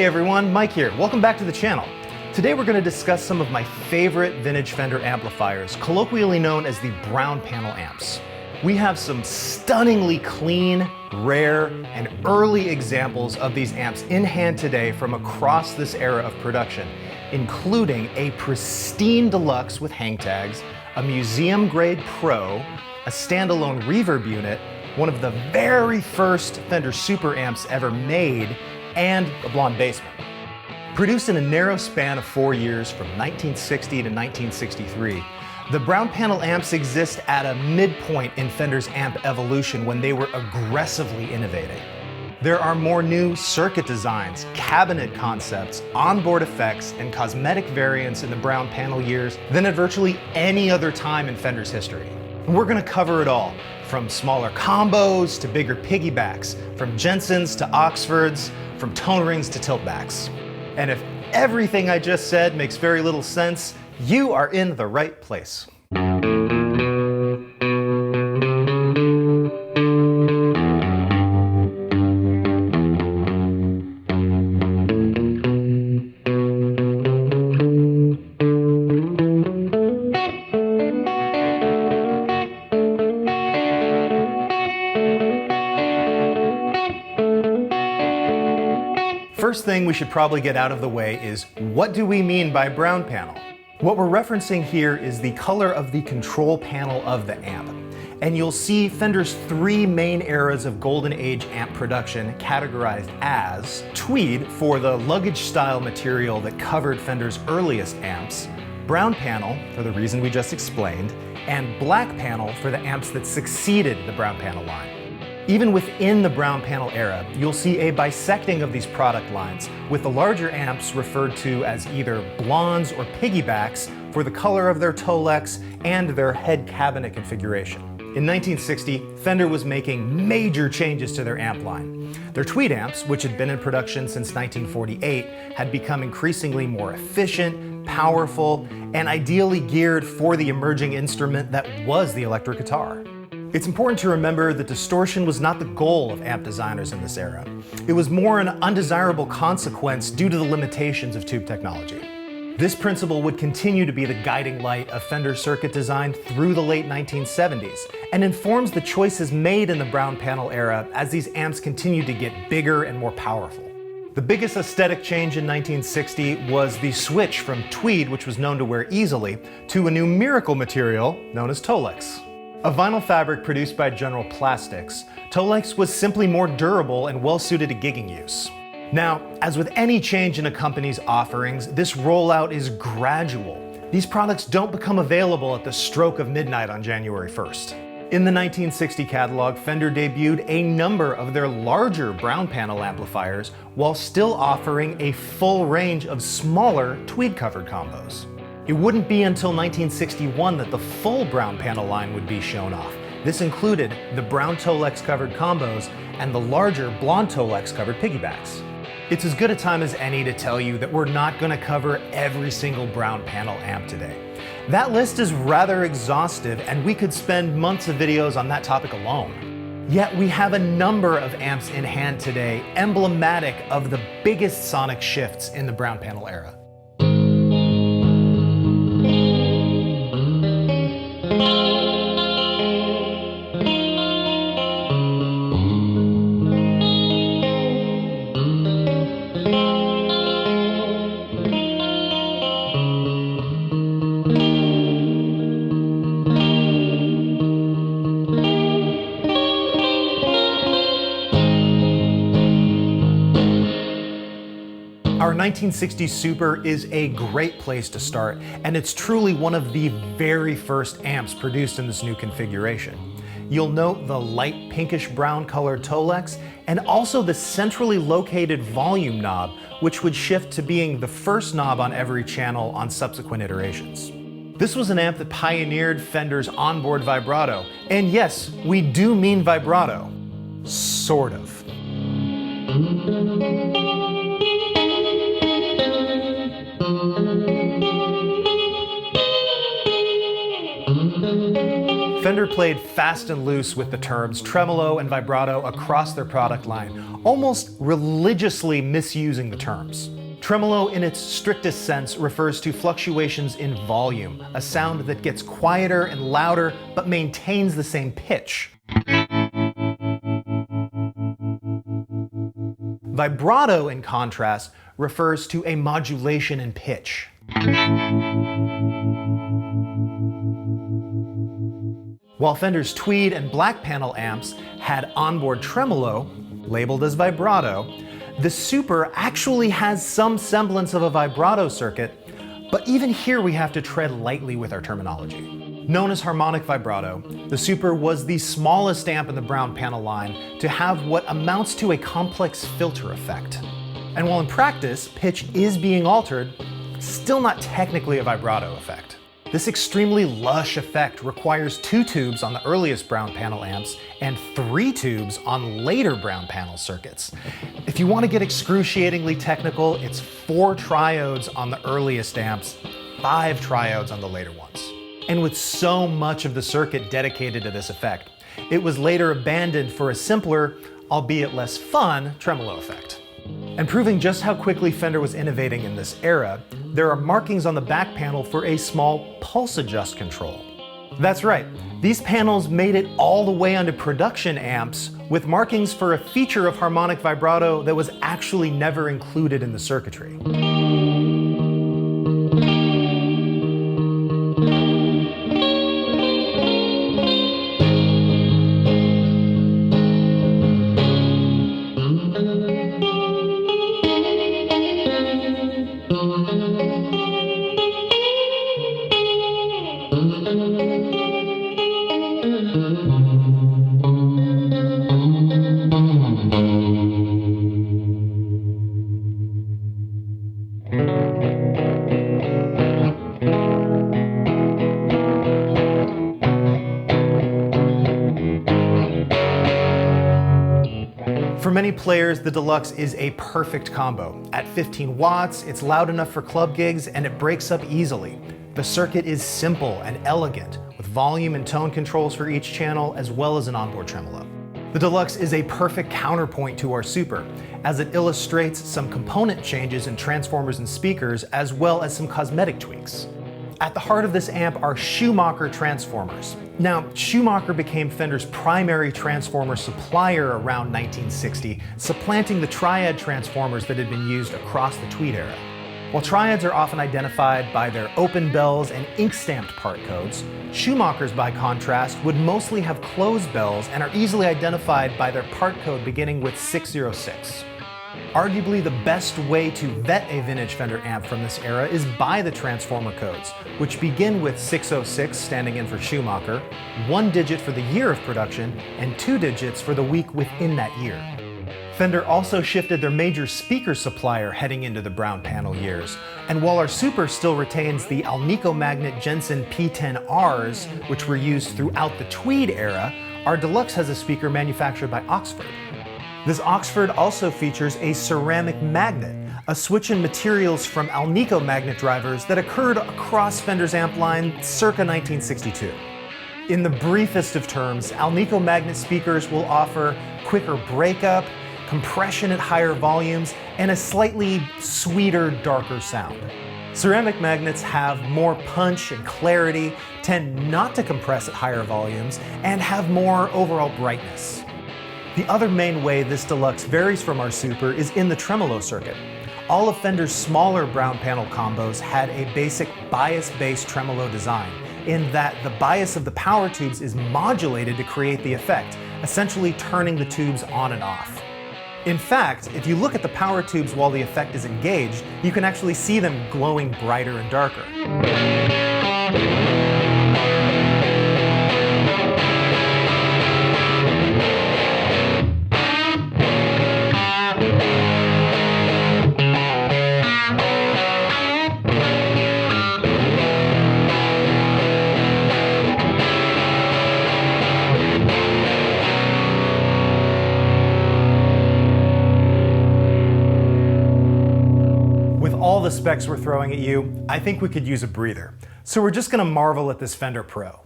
Hey everyone, Mike here. Welcome back to the channel. Today we're going to discuss some of my favorite vintage Fender amplifiers, colloquially known as the brown panel amps. We have some stunningly clean, rare, and early examples of these amps in hand today from across this era of production, including a pristine Deluxe with hang tags, a museum-grade Pro, a standalone Reverb unit, one of the very first Fender Super amps ever made, and a blonde Bassman. Produced in a narrow span of 4 years from 1960 to 1963, the brown panel amps exist at a midpoint in Fender's amp evolution when they were aggressively innovating. There are more new circuit designs, cabinet concepts, onboard effects, and cosmetic variants in the brown panel years than at virtually any other time in Fender's history. And we're going to cover it all, from smaller combos to bigger piggybacks, from Jensens to Oxfords, from tone rings to tiltbacks. And if everything I just said makes very little sense, you are in the right place. First thing we should probably get out of the way is, what do we mean by brown panel? What we're referencing here is the color of the control panel of the amp. And you'll see Fender's three main eras of golden age amp production categorized as tweed for the luggage style material that covered Fender's earliest amps, brown panel for the reason we just explained, and black panel for the amps that succeeded the brown panel line. Even within the brown panel era, you'll see a bisecting of these product lines, with the larger amps referred to as either blondes or piggybacks for the color of their Tolex and their head cabinet configuration. In 1960, Fender was making major changes to their amp line. Their tweed amps, which had been in production since 1948, had become increasingly more efficient, powerful, and ideally geared for the emerging instrument that was the electric guitar. It's important to remember that distortion was not the goal of amp designers in this era. It was more an undesirable consequence due to the limitations of tube technology. This principle would continue to be the guiding light of Fender's circuit design through the late 1970s, and informs the choices made in the brown panel era as these amps continued to get bigger and more powerful. The biggest aesthetic change in 1960 was the switch from tweed, which was known to wear easily, to a new miracle material known as Tolex. A vinyl fabric produced by General Plastics, Tolex was simply more durable and well-suited to gigging use. Now, as with any change in a company's offerings, this rollout is gradual. These products don't become available at the stroke of midnight on January 1st. In the 1960 catalog, Fender debuted a number of their larger brown panel amplifiers while still offering a full range of smaller tweed-covered combos. It wouldn't be until 1961 that the full brown panel line would be shown off. This included the brown Tolex covered combos and the larger blonde Tolex covered piggybacks. It's as good a time as any to tell you that we're not going to cover every single brown panel amp today. That list is rather exhaustive, and we could spend months of videos on that topic alone. Yet we have a number of amps in hand today emblematic of the biggest sonic shifts in the brown panel era. Our 1960 Super is a great place to start, and it's truly one of the very first amps produced in this new configuration. You'll note the light pinkish brown colored Tolex, and also the centrally located volume knob, which would shift to being the first knob on every channel on subsequent iterations. This was an amp that pioneered Fender's onboard vibrato, and yes, we do mean vibrato. Sort of. Fender played fast and loose with the terms tremolo and vibrato across their product line, almost religiously misusing the terms. Tremolo in its strictest sense refers to fluctuations in volume, a sound that gets quieter and louder but maintains the same pitch. Vibrato, in contrast, refers to a modulation in pitch. While Fender's tweed and black panel amps had onboard tremolo, labeled as vibrato, the Super actually has some semblance of a vibrato circuit, but even here we have to tread lightly with our terminology. Known as harmonic vibrato, the Super was the smallest amp in the brown panel line to have what amounts to a complex filter effect. And while in practice, pitch is being altered, it's still not technically a vibrato effect. This extremely lush effect requires 2 tubes on the earliest brown panel amps and 3 tubes on later brown panel circuits. If you want to get excruciatingly technical, it's 4 triodes on the earliest amps, 5 triodes on the later ones. And with so much of the circuit dedicated to this effect, it was later abandoned for a simpler, albeit less fun, tremolo effect. And proving just how quickly Fender was innovating in this era, there are markings on the back panel for a small pulse adjust control. That's right, these panels made it all the way onto production amps with markings for a feature of harmonic vibrato that was actually never included in the circuitry. For many players, the Deluxe is a perfect combo. At 15 watts, it's loud enough for club gigs and it breaks up easily. The circuit is simple and elegant, with volume and tone controls for each channel as well as an onboard tremolo. The Deluxe is a perfect counterpoint to our Super, as it illustrates some component changes in transformers and speakers as well as some cosmetic tweaks. At the heart of this amp are Schumacher transformers. Now, Schumacher became Fender's primary transformer supplier around 1960, supplanting the triad transformers that had been used across the Tweed era. While triads are often identified by their open bells and ink-stamped part codes, Schumachers, by contrast, would mostly have closed bells and are easily identified by their part code beginning with 606. Arguably the best way to vet a vintage Fender amp from this era is by the transformer codes, which begin with 606 standing in for Schumacher, 1 digit for the year of production, and 2 digits for the week within that year. Fender also shifted their major speaker supplier heading into the brown panel years, and while our Super still retains the Alnico Magnet Jensen P10Rs, which were used throughout the Tweed era, our Deluxe has a speaker manufactured by Oxford. This Oxford also features a ceramic magnet, a switch in materials from Alnico magnet drivers that occurred across Fender's amp line circa 1962. In the briefest of terms, Alnico magnet speakers will offer quicker breakup, compression at higher volumes, and a slightly sweeter, darker sound. Ceramic magnets have more punch and clarity, tend not to compress at higher volumes, and have more overall brightness. The other main way this Deluxe varies from our Super is in the tremolo circuit. All of Fender's smaller brown panel combos had a basic bias-based tremolo design, in that the bias of the power tubes is modulated to create the effect, essentially turning the tubes on and off. In fact, if you look at the power tubes while the effect is engaged, you can actually see them glowing brighter and darker. All the specs we're throwing at you, I think we could use a breather. So we're just gonna marvel at this Fender Pro.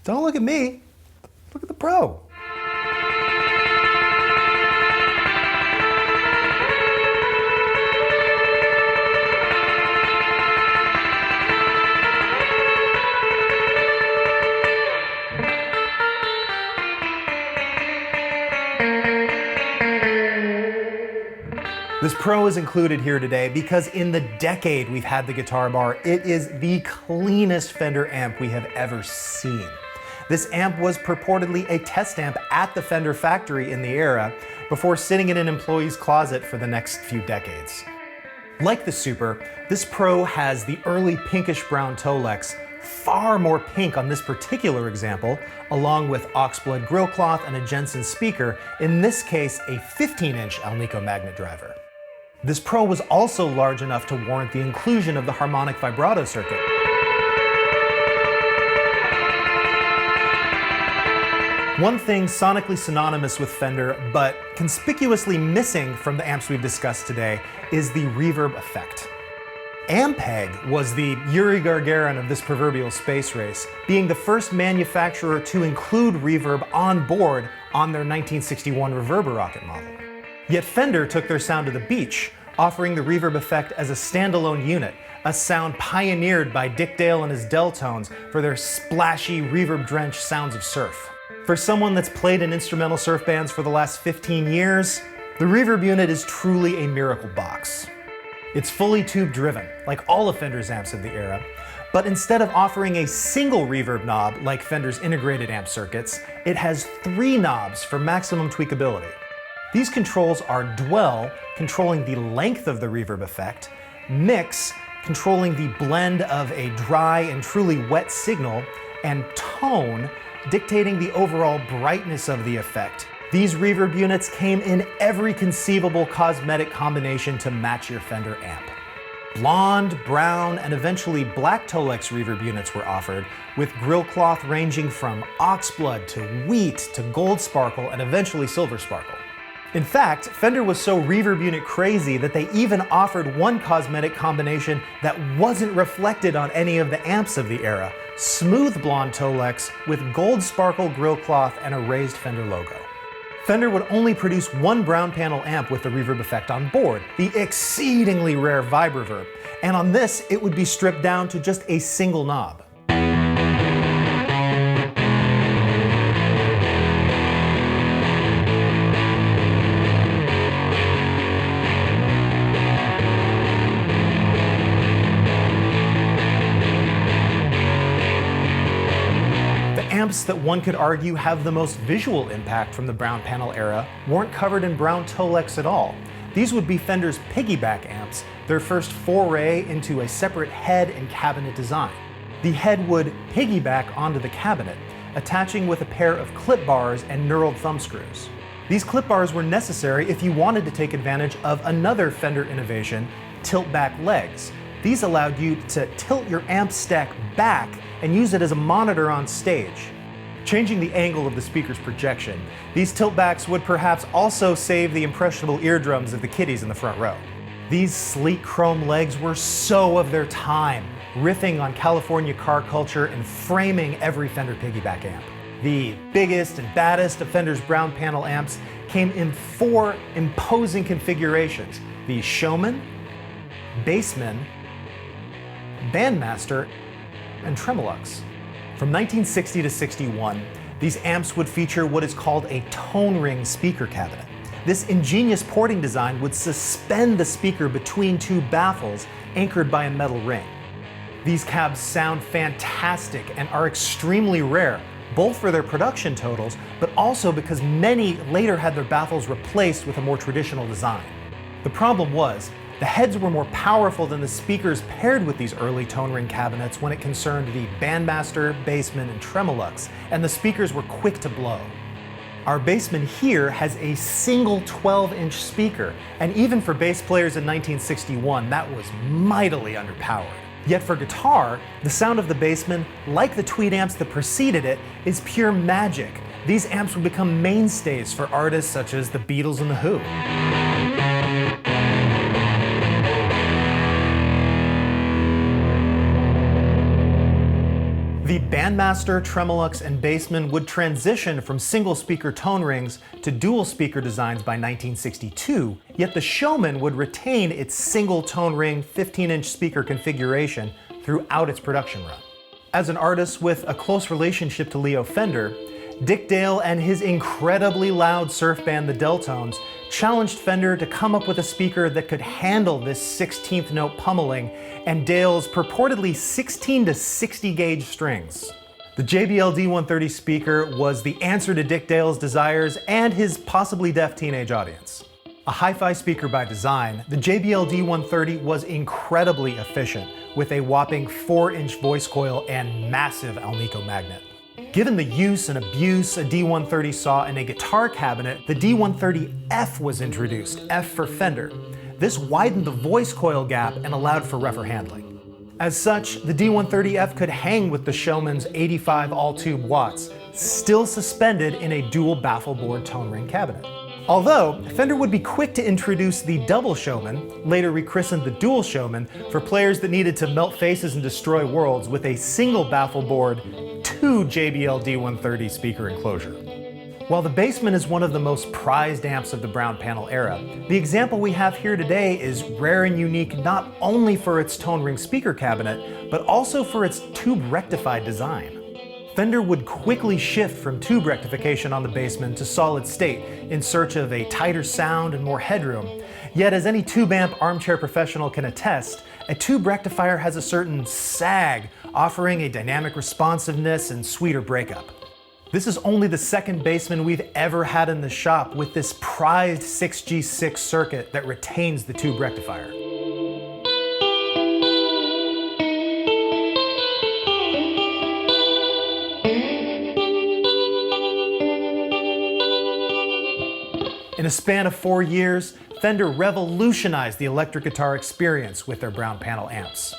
Don't look at me, look at the Pro. This Pro is included here today because in the decade we've had the guitar bar, it is the cleanest Fender amp we have ever seen. This amp was purportedly a test amp at the Fender factory in the era before sitting in an employee's closet for the next few decades. Like the Super, this Pro has the early pinkish brown Tolex, far more pink on this particular example, along with oxblood grill cloth and a Jensen speaker, in this case a 15-inch Alnico magnet driver. This Pro was also large enough to warrant the inclusion of the harmonic vibrato circuit. One thing sonically synonymous with Fender, but conspicuously missing from the amps we've discussed today, is the reverb effect. Ampeg was the Yuri Gagarin of this proverbial space race, being the first manufacturer to include reverb on board on their 1961 Reverb rocket model. Yet Fender took their sound to the beach, offering the reverb effect as a standalone unit, a sound pioneered by Dick Dale and his Deltones for their splashy, reverb-drenched sounds of surf. For someone that's played in instrumental surf bands for the last 15 years, the reverb unit is truly a miracle box. It's fully tube-driven, like all of Fender's amps of the era, but instead of offering a single reverb knob like Fender's integrated amp circuits, it has 3 knobs for maximum tweakability. These controls are dwell, controlling the length of the reverb effect, mix, controlling the blend of a dry and truly wet signal, and tone, dictating the overall brightness of the effect. These reverb units came in every conceivable cosmetic combination to match your Fender amp. Blonde, brown, and eventually black Tolex reverb units were offered, with grill cloth ranging from oxblood to wheat to gold sparkle and eventually silver sparkle. In fact, Fender was so reverb unit crazy that they even offered one cosmetic combination that wasn't reflected on any of the amps of the era: smooth blonde Tolex with gold sparkle grill cloth and a raised Fender logo. Fender would only produce one brown panel amp with the reverb effect on board, the exceedingly rare Vibreverb, and on this it would be stripped down to just a single knob. Amps that one could argue have the most visual impact from the brown panel era weren't covered in brown Tolex at all. These would be Fender's piggyback amps, their first foray into a separate head and cabinet design. The head would piggyback onto the cabinet, attaching with a pair of clip bars and knurled thumb screws. These clip bars were necessary if you wanted to take advantage of another Fender innovation, tilt-back legs. These allowed you to tilt your amp stack back and use it as a monitor on stage. Changing the angle of the speaker's projection, these tiltbacks would perhaps also save the impressionable eardrums of the kiddies in the front row. These sleek chrome legs were so of their time, riffing on California car culture and framing every Fender piggyback amp. The biggest and baddest of Fender's brown panel amps came in 4 imposing configurations: the Showman, Bassman, Bandmaster, and Tremolux. From 1960 to 61, these amps would feature what is called a tone ring speaker cabinet. This ingenious porting design would suspend the speaker between 2 baffles anchored by a metal ring. These cabs sound fantastic and are extremely rare, both for their production totals, but also because many later had their baffles replaced with a more traditional design. The problem was, the heads were more powerful than the speakers paired with these early tone ring cabinets when it concerned the Bandmaster, Bassman, and Tremolux, and the speakers were quick to blow. Our Bassman here has a single 12-inch speaker, and even for bass players in 1961, that was mightily underpowered. Yet for guitar, the sound of the Bassman, like the tweed amps that preceded it, is pure magic. These amps would become mainstays for artists such as the Beatles and the Who. The Bandmaster, Tremolux, and Bassman would transition from single-speaker tone rings to dual-speaker designs by 1962, yet the Showman would retain its single tone ring 15-inch speaker configuration throughout its production run. As an artist with a close relationship to Leo Fender, Dick Dale and his incredibly loud surf band the Deltones challenged Fender to come up with a speaker that could handle this 16th note pummeling and Dale's purportedly 16 to 60 gauge strings. The JBL D130 speaker was the answer to Dick Dale's desires and his possibly deaf teenage audience. A hi-fi speaker by design, the JBL D130 was incredibly efficient with a whopping 4-inch voice coil and massive Alnico magnet. Given the use and abuse a D130 saw in a guitar cabinet, the D130F was introduced, F for Fender. This widened the voice coil gap and allowed for rougher handling. As such, the D130F could hang with the Showman's 85 all-tube watts, still suspended in a dual baffle board tone ring cabinet. Although, Fender would be quick to introduce the Double Showman, later rechristened the Dual Showman, for players that needed to melt faces and destroy worlds with a single baffle board, 2 JBL D130 speaker enclosure. While the Bassman is one of the most prized amps of the brown panel era, the example we have here today is rare and unique not only for its tone ring speaker cabinet, but also for its tube rectified design. Fender would quickly shift from tube rectification on the Bassman to solid state in search of a tighter sound and more headroom. Yet as any tube amp armchair professional can attest, a tube rectifier has a certain sag, offering a dynamic responsiveness and sweeter breakup. This is only the second Bassman we've ever had in the shop with this prized 6G6 circuit that retains the tube rectifier. In a span of 4 years, Fender revolutionized the electric guitar experience with their brown panel amps.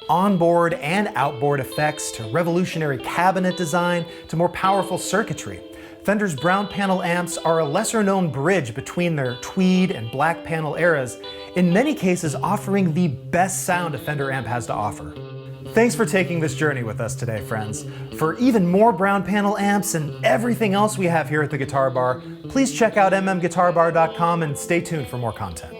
Onboard and outboard effects to revolutionary cabinet design to more powerful circuitry, Fender's brown panel amps are a lesser-known bridge between their tweed and black panel eras, in many cases offering the best sound a Fender amp has to offer. Thanks for taking this journey with us today, friends. For even more brown panel amps and everything else we have here at the Guitar Bar, please check out mmguitarbar.com and stay tuned for more content.